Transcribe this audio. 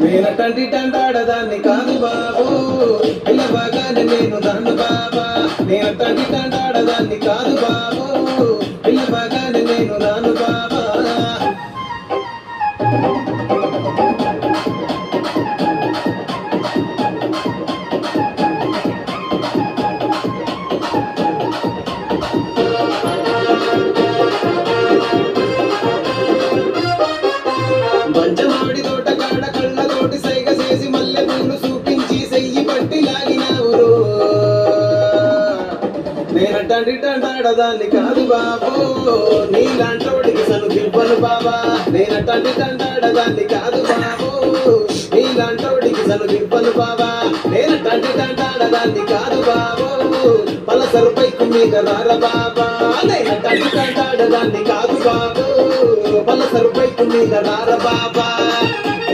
నేనటంటి తండాడదాన్ని కాదు బాబు, పిల్లబాగానే నేను దాన్ని బాబా. నేనటంటి తండాడదాన్ని కాదు బాబు, పిల్లబాగానే నేను రాను బాబా. బంచమాడి తోట కాడ కళ్ళతోటి సైగ చేసి మల్లె పూలు చూపించి సెయ్యి పట్టి లాగినావురు. నేనటంటి తండాడదాన్ని కాదు బాబు, నీలాంటోడికి సనుకివ్వను బాబా. నేనటంటి తండాడదాన్ని కాదు బాబు, నీలాంటోడికి సనుకివ్వను బాబా. నేనటంటి తండాడదాన్ని కాదు బాబు, పలసరు బైకు మీద రార బాబా. నేనటంటి తండాడదాన్ని కాదు బాబు, పలసరు బైకు మీద రార బాబా.